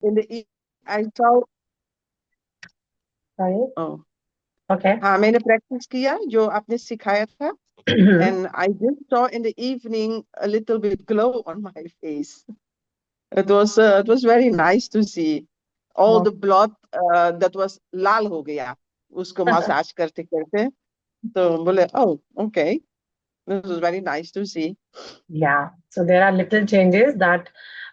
in the I saw. Sorry. Oh, Okay. हाँ मैंने practice किया जो आपने सिखाया था, and I just saw in the evening a little bit glow on my face. It was very nice to see all the blood that was लाल हो गया उसको मसाज करते करते, तो बोले oh okay, this was very nice to see. Yeah, so there are little changes that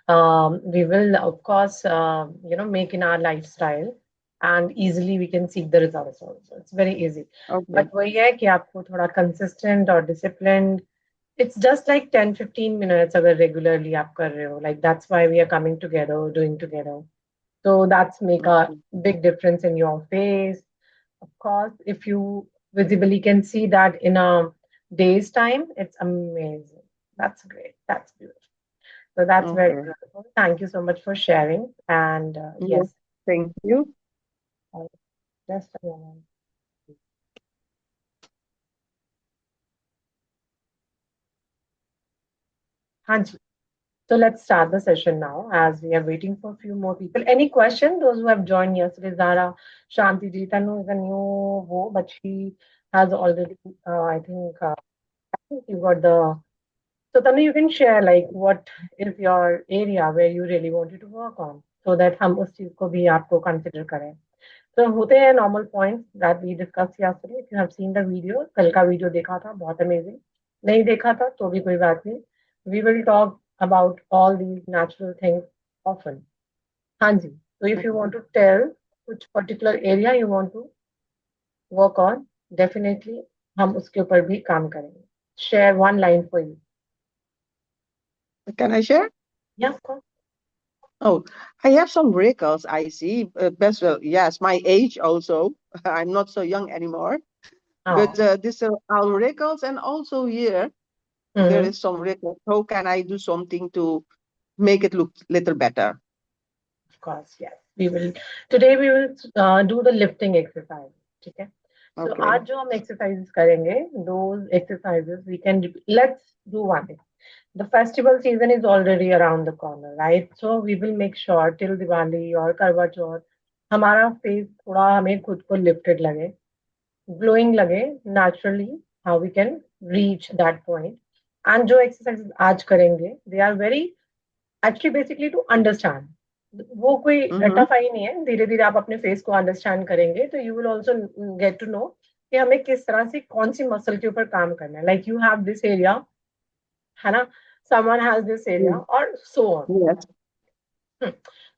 we will, of course, make in our lifestyle, and easily we can see the results also. It's very easy. Okay. But वही है कि आपको थोड़ा consistent और disciplined. It's just like 10-15 minutes अगर regularly आप कर रहे हो. Like that's why we are coming together, doing together. So that's make a Okay. big difference in your face. Of course, if you visibly can see that in a day's time, it's amazing. That's great. That's beautiful. So that's very Okay. beautiful. Thank you so much for sharing. And Yes. yes, Thank you. uh, just a moment. Hanji. So let's start the session now as we are waiting for a few more people. Any question? Those who have joined yesterday, Zara, Shanti ji, Tanu is a new, but she has already, I think you got the. So Tanu, you can share like what is your area where you really wanted to work on, so that हम उस चीज को भी आपको consider करें. So होते हैं normal points that we discussed yesterday. If you have seen the video, कल का video देखा था, बहुत amazing. नहीं देखा था तो भी कोई बात नहीं. We will talk about all these natural things often. हाँ जी. So if you want to tell which particular area you want to work on, definitely हम उसके ऊपर भी काम करेंगे. Share one line for you. Can I share? Yeah, of course. Oh, I have some wrinkles, I see. Best well, yes, my age also. I'm not so young anymore. But Oh. these are wrinkles, and also here there Mhm. is some wrinkles. How can I do something to make it look little better? Of course, yes. We will today we will do the lifting exercise. ठीक है? So Okay. आज जो हम exercises करेंगे, those exercises we can let's do one thing. The festival season is already around the corner, right? So we will make sure till Diwali or Karwa Chauth हमारा face थोड़ा हमें खुद को lifted लगे, glowing लगे naturally, how we can reach that point. And जो exercises आज करेंगे, they are very actually basically to understand वो कोई Mm-hmm. टफ ही नहीं है धीरे धीरे आप अपने फेस को अंडरस्टैंड करेंगे तो you will also get to know कि हमें किस तरह से कौन सी मसल के ऊपर काम करना है like you have this area है ना समवन हैज दिस एरिया और सो ऑन Yes.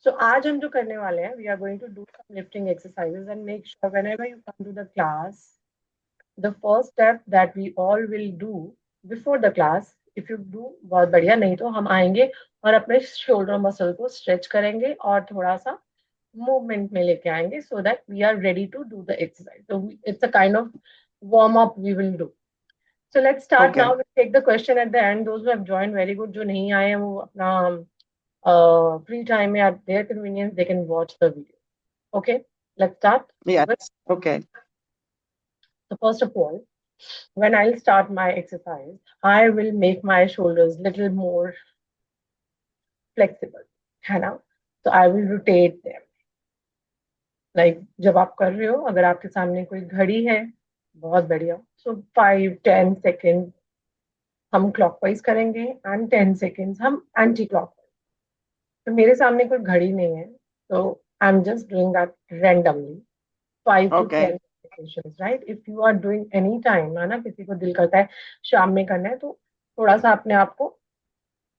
सो आज हम जो करने वाले हैं we are going to do some lifting exercises and make sure whenever you come to the class the first step that we all will do before the class if you do बहुत बढ़िया नहीं तो हम आएंगे और अपने shoulder muscle को stretch करेंगे और थोड़ा सा मूवमेंट में लेके आएंगे so that we are ready to do the exercise so it's a kind of warm up we will do so let's start now Okay. we'll take the question at the end those who have joined very good जो नहीं आए हैं वो अपना free time में at their convenience they can watch the video okay let's start Yes. with Okay. so first of all when I'll start my exercise, I will make my shoulders little more flexible, है ना? So I will rotate them. Like जब आप कर रहे हो, अगर आपके सामने कोई घड़ी है, बहुत बढ़िया. So 5-10 seconds हम clockwise करेंगे and 10 seconds हम anti-clockwise. तो मेरे सामने कोई घड़ी नहीं है, so I'm just doing that randomly. 5 to 10 Okay. repetitions, right? If you are doing any time, है ना किसी को दिल करता है शाम में करना है तो थोड़ा सा अपने आप को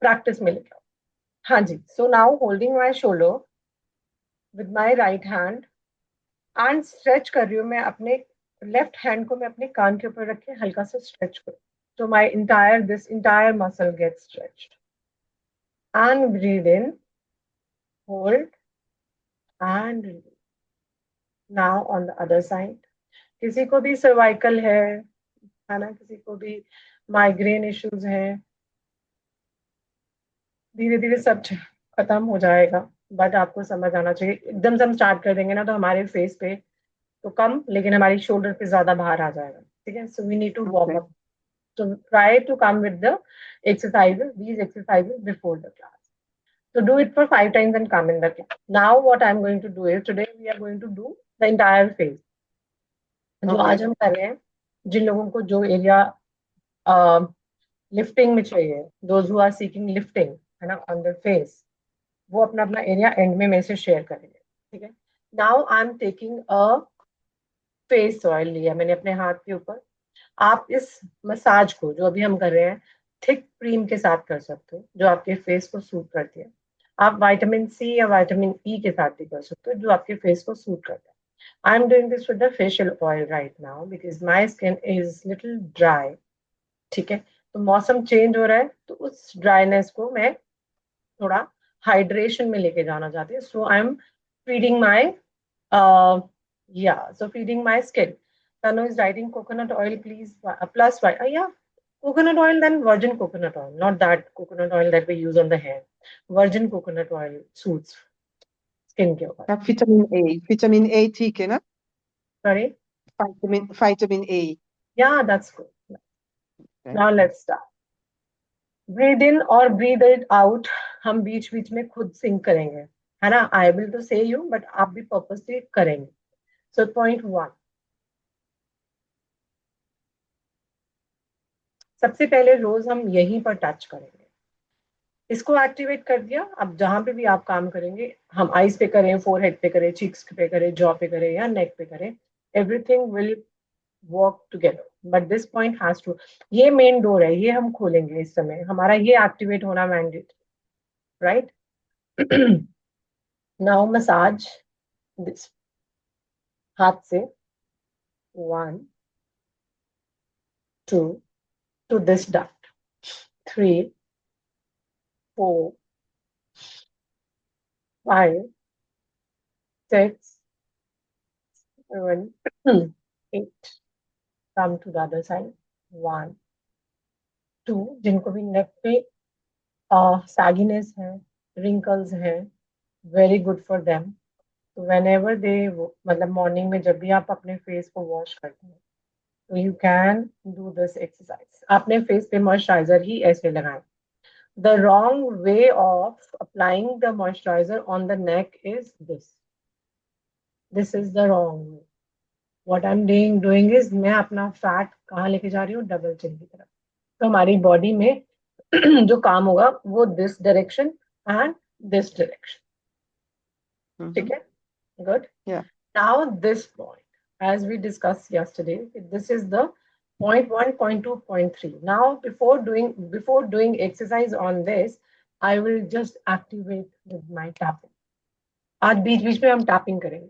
प्रैक्टिस में लेके आओ हाँ जी so now holding my shoulder with my right hand and stretch कर रही हूँ मैं अपने लेफ्ट हैंड को मैं अपने कान के ऊपर रख के हल्का सा स्ट्रेच करूँ तो my entire this entire muscle get stretched and breathe in hold and now on the other side किसी को भी सर्वाइकल है ना किसी को भी माइग्रेन इश्यूज हैं धीरे धीरे सब खत्म हो जाएगा बट आपको समझ आना चाहिए एकदम से हम स्टार्ट कर देंगे ना तो हमारे फेस पे तो कम लेकिन हमारी शोल्डर पे ज्यादा भार आ जाएगा ठीक है so we need to warm Okay. Up तो try to come with the exercises these exercises before the class So do it for 5 times and come in the class. Now what I'm going to do is, today we are going to do the entire phase. जो Okay. आज हम कर रहे हैं, जिन लोगों को जो area lifting में चाहिए, those who are seeking lifting है ना on their face, वो अपना अपना एरिया एंड में मेरे से शेयर करेंगे, ठीक है. Now I am taking a face oil लिया मैंने अपने हाथ के ऊपर. आप इस मसाज को जो अभी हम कर रहे हैं थिक क्रीम के साथ कर सकते हो, जो आपके फेस को सूट करती है. आप विटामिन सी या विटामिन ई के साथ भी कर सकते हो, जो आपके फेस को सूट करता है. आई am doing this with the facial oil right now because my skin is little dry. ठीक है, तो मौसम चेंज हो रहा है, तो उस ड्राइनेस को मैं थोड़ा हाइड्रेशन में लेके जाना चाहती हूँ. So I am feeding my so feeding my skin. Tanu is writing coconut oil, please. Plus, yeah, coconut oil, then virgin coconut oil, not that coconut oil that we use on the hair. Virgin coconut oil suits skin के ऊपर. Vitamin A ठीक है ना? Sorry? Vitamin A. Yeah, that's good. Okay. Now let's start. Breathe in और breathe it out हम बीच बीच में खुद sink करेंगे, है ना. I will to say you, but आप भी purposely करेंगे. So point 1. सबसे पहले रोज हम यहीं पर टच करेंगे. इसको एक्टिवेट कर दिया. अब जहां पे भी आप काम करेंगे, हम आईज पे करें, फोरहेड पे करें, चीक्स पे करें, जॉ पे करें या नेक पे करें, everything will work together. But this point has to, ये मेन डोर है, ये हम खोलेंगे इस समय, हमारा ये एक्टिवेट होना mandate, right. Now massage this, हाथ से 1 2 to this duct, 3 4 5 6 7 8. Come to the other side. 1 2. जिनको भी नेक पे sagginess है, wrinkles है, very good for them. So whenever they, मतलब मॉर्निंग में जब भी आप अपने फेस को वॉश करते हैं, तो you can do this exercise. आपने फेस पे मॉइस्चराइजर ही ऐसे लगाएं. The wrong way of applying the moisturizer on the neck is this. This is the wrong way. What I'm doing is मैं अपना फैट कहाँ लेके जा रही हूँ, डबल चिन की तरफ. तो हमारी बॉडी में जो काम होगा वो this direction and this direction. ठीक है, good. Now this point, as we discussed yesterday, this is the point 1, point 2, point 3. Now before doing exercise on this, I will just activate with my tapping. आज बीच बीच में हम tapping करेंगे.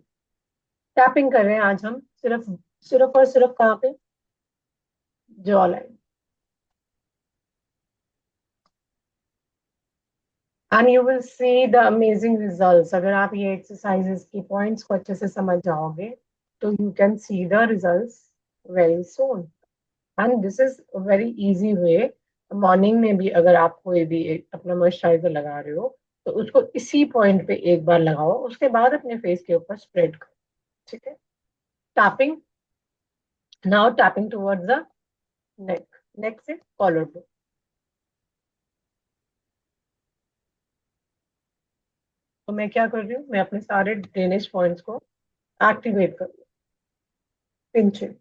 Tapping कर रहे हैं आज हम सिर्फ और सिर्फ कहाँ पे, jaw line. And you will see the amazing results. अगर आप ये exercises की points को अच्छे से समझ जाओगे, तो you can see the results very soon. And this is a very easy way. Morning में भी अगर आप कोई भी अपना मॉइस्चराइजर लगा रहे हो, तो उसको इसी पॉइंट पे एक बार लगाओ, उसके बाद अपने फेस के ऊपर स्प्रेड करो. ठीक है, tapping. Now tapping towards the neck, neck से कॉलर बोन. तो मैं क्या कर रही हूँ, मैं अपने सारे ड्रेनेज पॉइंट्स को एक्टिवेट कर रही हूँ. पिंचिंग.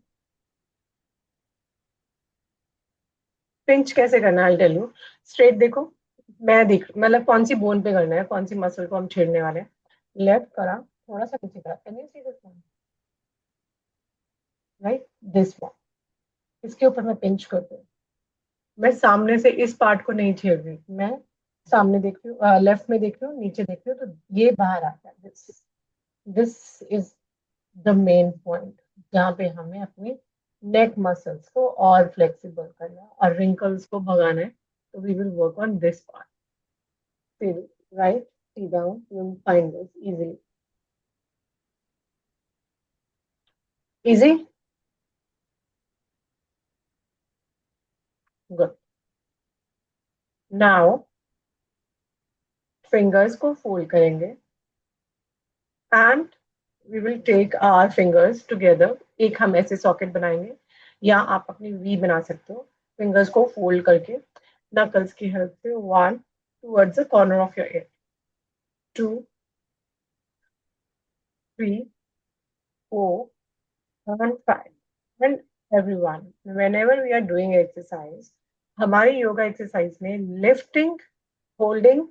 पिंच कैसे करना है, आई टेल यू. स्ट्रेट देखो, मैं देख मतलब कौन सी बोन पे करना है, कौन सी मसल को हम छेड़ने वाले हैं. लेफ्ट करा, थोड़ा सा नीचे करा, can you see this one, right, this one. इसके ऊपर मैं पिंच करती हूँ. मैं सामने से इस पार्ट को नहीं छेड़ रही, मैं सामने देख रही हूँ, लेफ्ट में देख रही हूँ, नीचे देख रही हूँ, तो ये बाहर आता है. This is the main point, जहाँ पे हमें अपने नेक मसल्स को और फ्लेक्सिबल करना है और रिंकल्स को भगाना है. तो we will work on this part. Right, see down, you will find this easily. Easy? Good. Now fingers को फोल्ड करेंगे and we will take our fingers together. एक हम ऐसे सॉकेट बनाएंगे, या आप अपनी वी बना सकते हो. फिंगर्स को फोल्ड करके नकल्स की हेल्प से 1 towards the corner of your year. 2, 3, 4, and 5. And everyone, whenever we are doing exercise, हमारी योगा एक्सरसाइज में lifting, holding,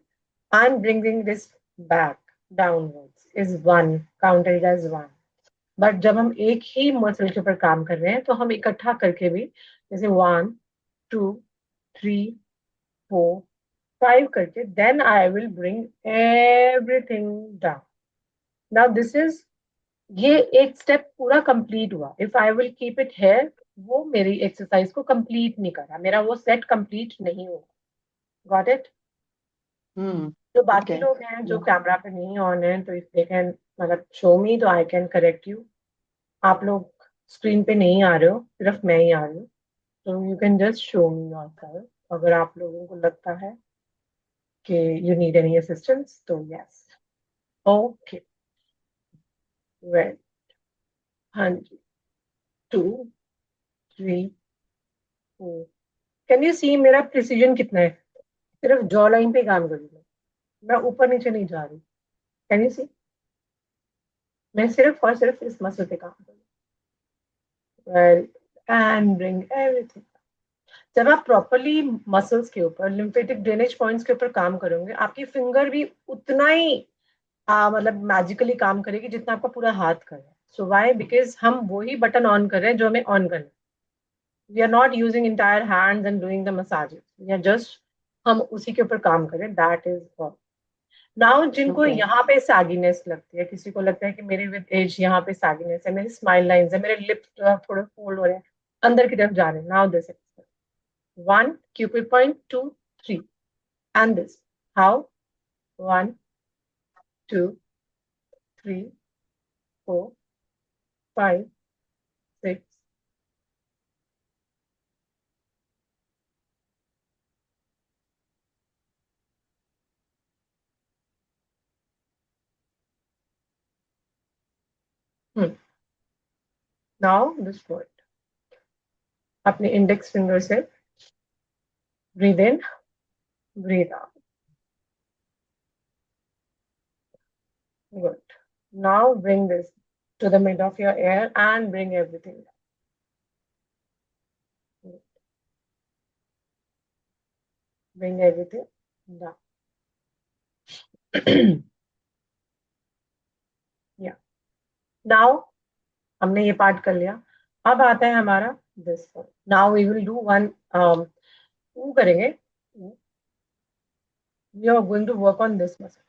and bringing this back downwards is one, counted as one. But जब हम एक ही muscle के ऊपर काम कर रहे हैं तो हम इकट्ठा करके भी जैसे 1, 2, 3, 4, 5 करके then I will bring everything down. Now this is, ये एक स्टेप पूरा कंप्लीट हुआ. If I will keep it here, वो मेरी एक्सरसाइज को कंप्लीट नहीं कर रहा, मेरा वो सेट कंप्लीट नहीं होगा. Got it? जो बाकी Okay. लोग हैं जो कैमरा पे नहीं ऑन है, तो इफ दे कैन मतलब शो मी तो आई कैन करेक्ट यू. आप लोग स्क्रीन पे नहीं आ रहे हो, सिर्फ मैं ही आ रही हूँ, तो you can just show me yourself. अगर आप लोगों को लगता है कि यू नीड एनी असिस्टेंस तो यस. ओके, वेल, हाँ जी. 2, 3, 4. कैन यू सी मेरा प्रिसीजन कितना है? सिर्फ जॉ लाइन पे काम कर रही हूँ, मैं ऊपर नीचे नहीं जा रही. Can you see? मैं सिर्फ और सिर्फ इस मसल पे काम कर रही हूँ. Well, and bring everything. जब आप प्रॉपरली मसल्स के ऊपर, लिम्फेटिक ड्रेनेज पॉइंट्स के ऊपर काम करोगे, आपकी फिंगर भी उतना ही मतलब मैजिकली काम करेगी जितना आपका पूरा हाथ कर रहा है. सो वाई? बिकॉज हम वही बटन ऑन कर रहे हैं जो हमें ऑन करना है. We are not using entire hands and doing the massages. We are just, हम उसी के ऊपर काम करें. That is all. नाउ जिनको Okay. यहाँ पे सैगीनेस लगती है, किसी को लगता है कि मेरे विद एज यहाँ पे सैगीनेस है, मेरी स्माइल लाइंस है, मेरे लिप्स थोड़े फोल्ड हो रहे हैं, अंदर की तरफ जा रहे हैं. Now this is 1 cupid point, 2, 3, and this. How? 1, 2, 3, 4, 5, 6. Now this point. अपने इंडेक्स फिंगर से breathe in, breathe out. Good. Now bring this to the mid of your ear and bring everything down. Bring everything down. Yeah. Now हमने ये part कर लिया. अब आता है हमारा this one. Now we will do one. वो करेंगे. We are going to work on this muscle.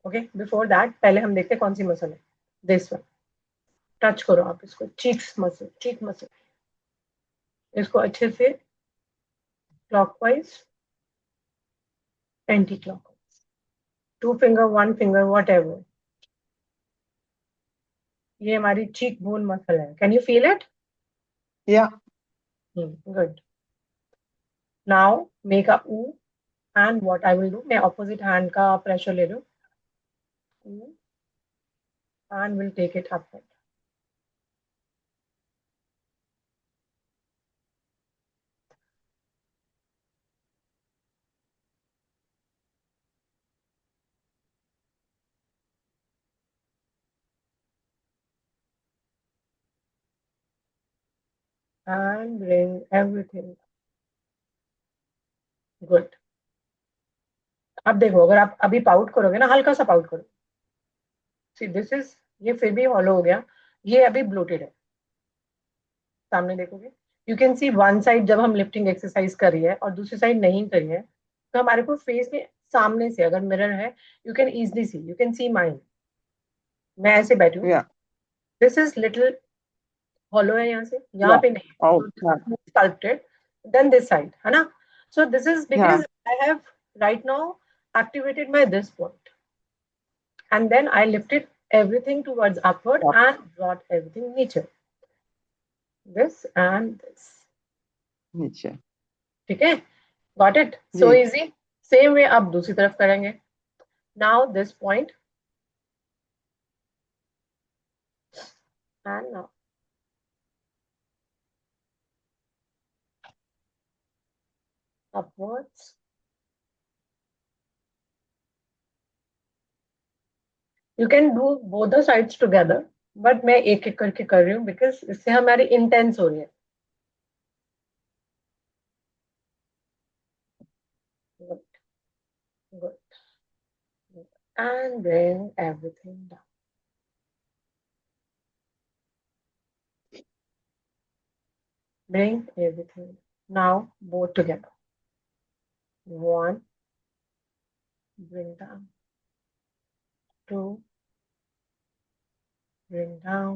Okay, before that पहले हम देखते हैं कौन सी मसल है. This one. टच करो आप इसको. Cheeks muscle, cheek muscle. इसको अच्छे से clockwise, anti clockwise, 2 finger, 1 finger, whatever. ये हमारी चीक बोन मसल है. Can you feel it? Yeah. Good. Now make a ऊ. And what I will do, मैं ऑपोजिट हैंड का प्रेशर ले लूं. And will take it upward. And bring everything. Good. अब देखो, अगर आप अभी पाउट करोगे ना, हल्का सा पाउट करो. सी दिस इज, ये फिर भी हॉलो हो गया, ये अभी ब्लोटेड है. सामने देखोगे, you can C one side जब हम लिफ्टिंग एक्सरसाइज कर रही है और दूसरी साइड नहीं कर रही है, तो हमारे को फेस में सामने से अगर मिरर है, you can easily see, you can see mind. मैं ऐसे बैठी हूँ. Yeah. This is little hollow है यहाँ से, यहाँ Yeah. पे नहीं Oh, है. स्कल्प्टेड. देन दिस साइड है ना. So this is yeah. Because I have right now activated my this point, and then I lifted everything towards upward Up. and brought everything nature. This and this. नीचे. ठीक है? Got it? So ji. easy. Same way अब दूसरी तरफ करेंगे. Now this point and now upwards you can do both the sides together, but मैं एक एक करके कर रही हूँ बिकॉज इससे हमारी इंटेंस हो रही है. Good, good. And bring everything down. Bring everything. Now both together. One, bring down. Two, bring down.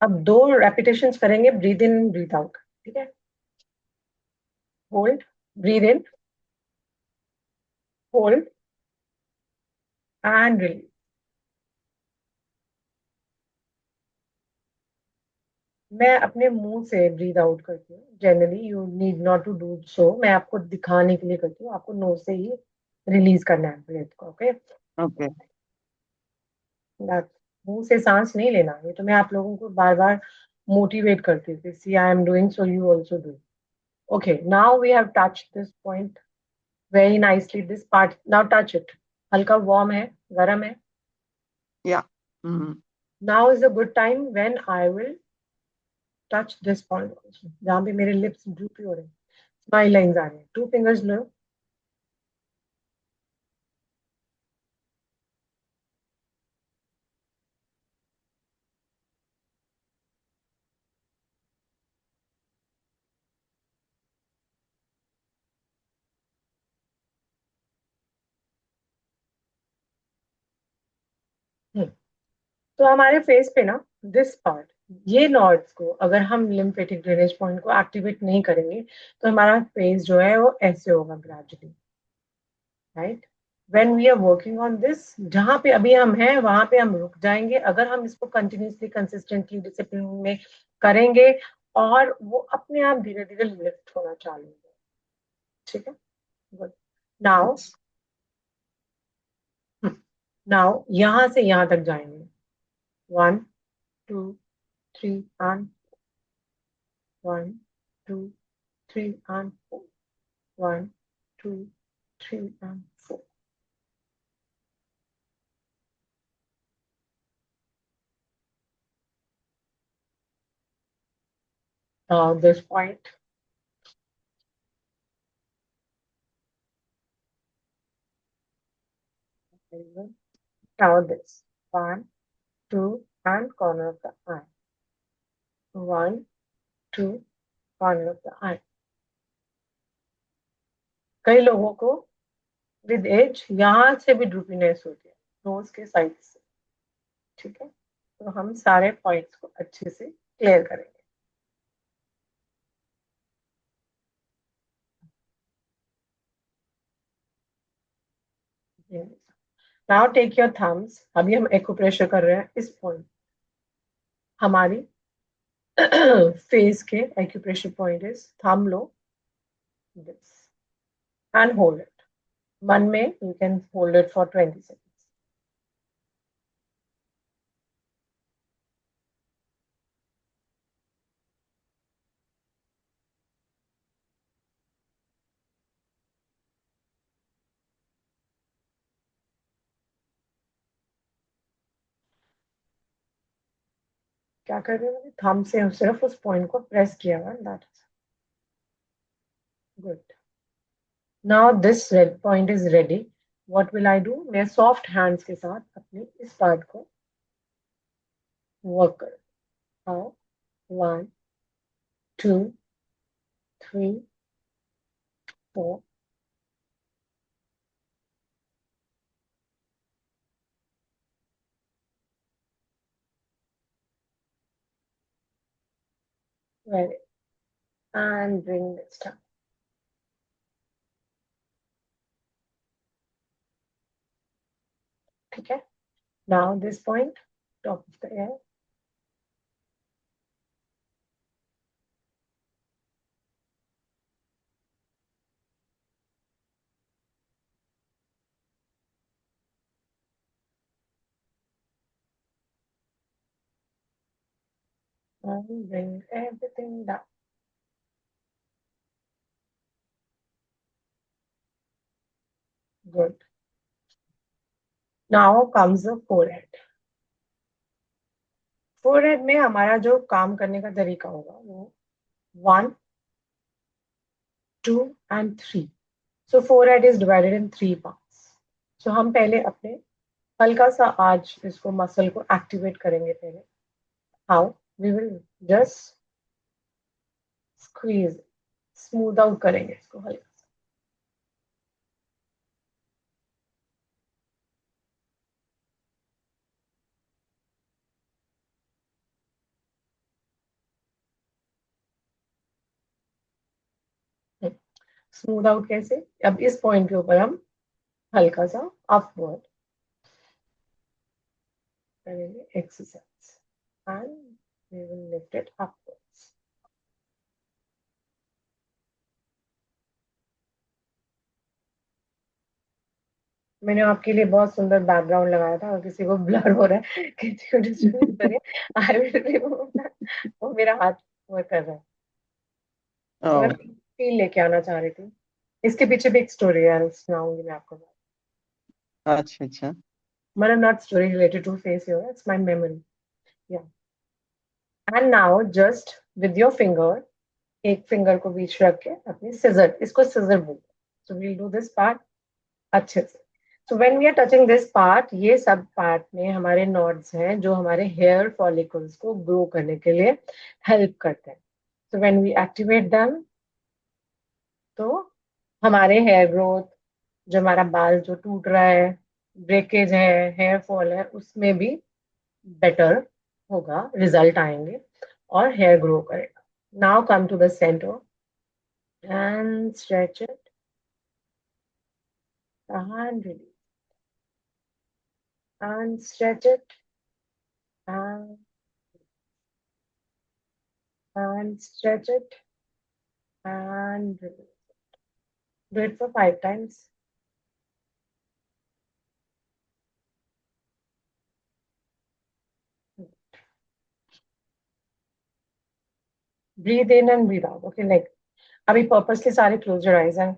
अब 2 repetitions करेंगे, breathe in, breathe out. ठीक है? Hold, breathe in, hold, and release. मैं अपने मुंह से ब्रीद आउट करती हूँ. Generally you need not to do so. मैं आपको दिखाने के लिए करती हूँ. आपको नोज से ही रिलीज करना है ब्रेथ को. ओके? Okay. मुंह से सांस नहीं लेना. ये तो मैं आप लोगों को बार बार मोटिवेट करती हूँ. See I am doing so you also do. Okay, now we have touch this point very nicely. This part now touch it. हल्का वार्म है, गर्म है. Yeah. Mm-hmm. Now is a good time when I will touch this point also, जहाँ पे मेरे lips droopy हो रहे हैं, स्माइल लाइंस आ रही हैं. 2 फिंगर्स लो. तो हमारे फेस पे ना दिस पार्ट, ये नॉड्स को अगर हम लिम्फेटिक ड्रेनेज पॉइंट को एक्टिवेट नहीं करेंगे तो हमारा फेस जो है वो ऐसे होगा ग्रेजुअली. राइट? When we are working on this, जहाँ पे अभी हम हैं वहां पे हम रुक जाएंगे. अगर हम इसको कंटिन्यूसली कंसिस्टेंटली डिसिप्लिन में करेंगे और वो अपने आप धीरे धीरे लिफ्ट होना चालू होगा. ठीक है? गुड. नाउ नाउ यहाँ से यहाँ तक जाएंगे. 1 2 3 and 1 2 3 and 4. 1 2 3 and 4. This point. Now this. 1 2 and corner of the eye. 1 2 corner of the eye. कई लोगों को विद एज यहाँ से भी ड्रूपीनेस होती है, नोज के साइड से. ठीक है? तो हम सारे पॉइंट्स को अच्छे से क्लियर करेंगे. Now take your thumbs. अभी हम एक्यूप्रेशर कर रहे हैं इस पॉइंट. हमारी फेस के acupressure point is thumb low, this, and hold it. मन में you can hold it for 20 seconds. क्या कर रहे हो? थंब से सिर्फ उस पॉइंट को प्रेस किया हुआ. That is good. Now this red point is ready. What will I do? मैं सॉफ्ट हैंड्स के साथ अपने इस पार्ट को वर्क कर. How? 1 2 3 4. Very. And bring this down. ठीक है? Now this point, top of the air. And bring everything down. Good. Now comes the forehead. Forehead में हमारा जो काम करने का तरीका होगा वो 1, 2 and 3. So forehead is divided in 3 parts. So हम पहले अपने हल्का सा आज इसको मसल को एक्टिवेट करेंगे पहले. How? We will just squeeze, smooth out करेंगे इसको हल्का. स्मूथ आउट कैसे? अब इस पॉइंट के ऊपर हम हल्का सा अपवर्ड करेंगे exercise and we will lift it upwards. मैंने आपके लिए बहुत सुंदर बैकग्राउंड लगाया था और किसी को ब्लर हो रहा है, किसी को डिस्टर्ब करे. I will remove that. वो मेरा हाथ वर्क कर रहा है. तो मैं Oh, फील लेके आना चाह रही थी. इसके पीछे भी एक स्टोरी है, सुनाऊंगी मैं आपको. अच्छा अच्छा. मतलब not story related to face your, it's my memory. Yeah. And now just with your finger, एक फिंगर को बीच रख के अपनी सिजर, इसको सिजर बोलते हैं. So we'll do this part अच्छे से. So when we are touching this part, ये सब पार्ट में हमारे नॉड्स हैं जो हमारे हेयर फॉलिकल्स को ग्रो करने के लिए हेल्प करते हैं. So when we activate them, तो हमारे हेयर ग्रोथ, जो हमारा बाल जो टूट रहा है, ब्रेकेज है, हेयर फॉल है, उसमें भी बेटर होगा, रिजल्ट आएंगे और हेयर ग्रो करेगा. Now come to the centre and stretch it and release and stretch it and stretch it and release. Do it for 5 times. Breathe in and breathe out. Okay, like अभी purposely सारे close your eyes हैं.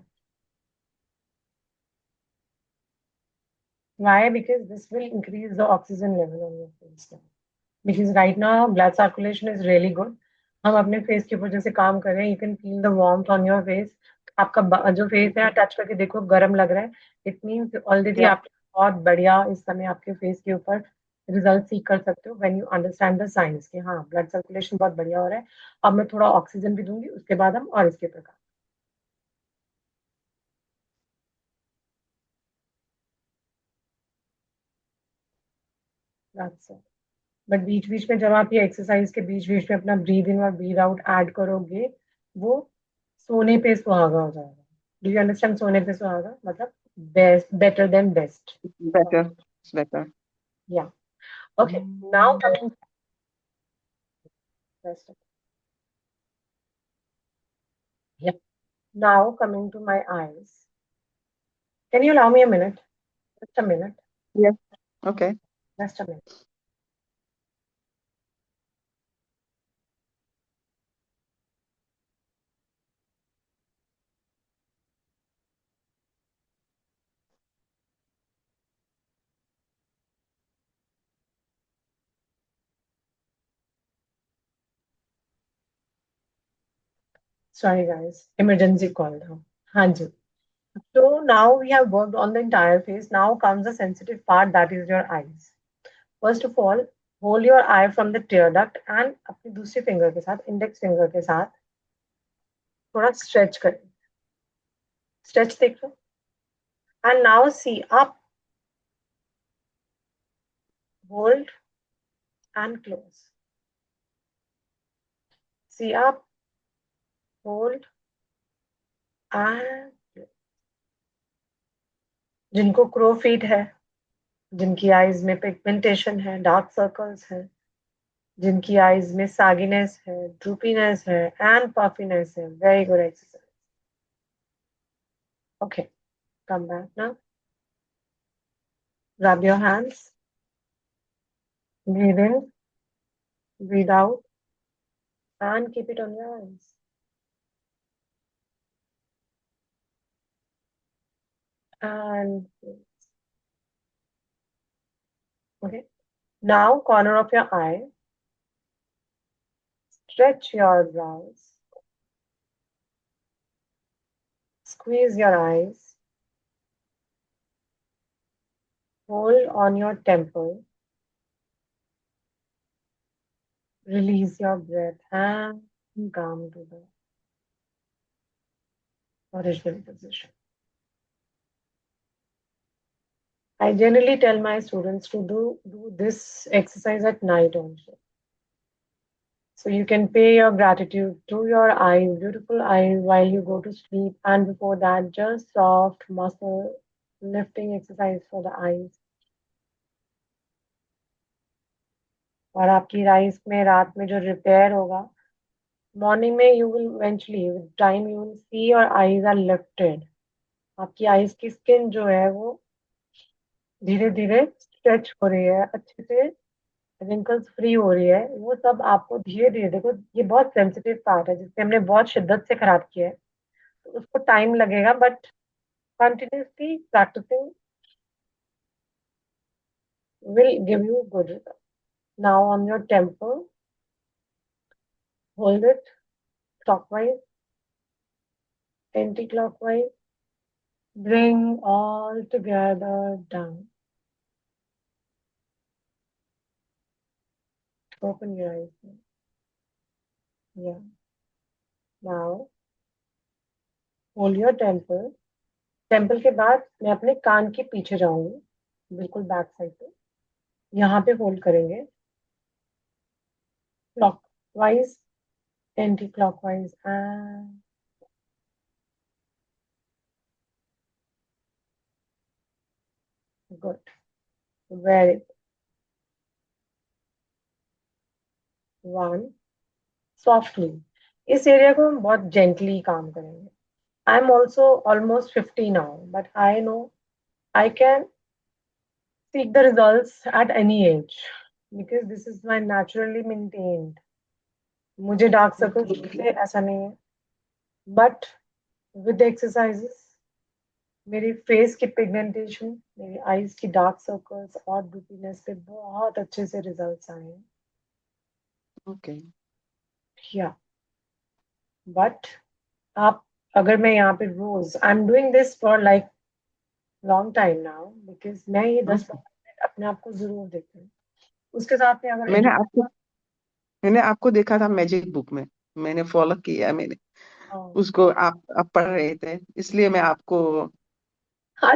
Why? Because this will increase the oxygen level on your face now. Because right now blood circulation is really good. हम अपने face के ऊपर जैसे काम कर रहे हैं, you can feel the warmth on your face. आपका जो फेस है टच करके देखो गर्म लग रहा है. It means already Yeah. आप बहुत बढ़िया इस समय आपके फेस के ऊपर रिजल्ट सीख कर सकते हो when you understand the science कि हाँ ब्लड सर्कुलेशन बहुत बढ़िया हो रहा है. अब मैं थोड़ा ऑक्सीजन भी दूंगी, उसके बाद हम और इसके प्रकार. बट बीच बीच में जब आप ये एक्सरसाइज के बीच बीच में अपना ब्रीद इन और ब्रीद आउट ऐड करोगे, वो सोने पे सुहागा हो जाएगा. Do you understand? सोने पे सुहागा मतलब best, better than best. Better. It's better. या. Okay, now coming best. Yep. Now coming to my eyes. Can you allow me a minute? Just a minute. Yes. Okay. Just a minute. Sorry, guys. Emergency call now. Hanji. So now we have worked on the entire face. Now comes the sensitive part, that is your eyes. First of all, hold your eye from the tear duct and अपनी दूसरी finger के साथ, index finger के साथ थोड़ा stretch करें. Stretch देख लो. And now see up, hold and close. See up, hold and close. जिनको क्रो फीट है, जिनकी आईज में पिगमेंटेशन है, डार्क सर्कल्स है, जिनकी आईज में सागिनेस है, ड्रूपीनेस है एंड पफीनेस है, very good exercise. Okay, come back now. Rub your hands, breathe in, breathe out and keep it on your eyes. And Okay. Now, corner of your eye, stretch your brows, squeeze your eyes, hold on your temple, release your breath, and come to the original position. I generally tell my students to do this exercise at night also. So you can pay your gratitude to your eyes, beautiful eyes, while you go to sleep. And before that, just soft muscle lifting exercise for the eyes. और आपकी eyes में रात में जो repair होगा, morning में you will eventually with time you will see your eyes are lifted. आपकी eyes की स्किन जो है वो धीरे धीरे स्ट्रेच हो रही है, अच्छे से रिंकल्स फ्री हो रही है. वो सब आपको धीरे धीरे, देखो ये बहुत सेंसिटिव पार्ट है जिससे हमने बहुत शिद्दत से खराब किया है, तो उसको टाइम लगेगा, but continuously practising will give you good result. Now on your temple, hold it clockwise, anti-clockwise, bring all together down. Open your eyes. Yeah. Now hold your temple. Temple के बाद मैं अपने कान के पीछे जाऊंगी, बिल्कुल बैक साइड पे. यहाँ पे होल्ड करेंगे clockwise, anti clockwise, and good, very one. Softly इस एरिया को हम बहुत जेंटली काम करेंगे. I'm also almost 50 now, but I know I can seek the results at any age because this is my naturally maintained. मुझे dark circles दिखते ऐसा नहीं है, बट विद एक्सरसाइजेस मेरी फेस की पिगमेंटेशन, मेरी आईज की डार्क सर्कल्स और ड्रूपीनेस पे बहुत अच्छे से रिजल्ट्स आए हैं. Okay. या बट आप, अगर मैं यहाँ पे रोज I am doing this for like long time now because मैं ये 10-15 मिनट अपने आप को जरूर देती हूँ. उसके साथ में अगर मैंने आपको मैंने आपको देखा था मैजिक बुक में, मैंने फॉलो किया, मैंने उसको आप पढ़ रहे थे, इसलिए मैं आपको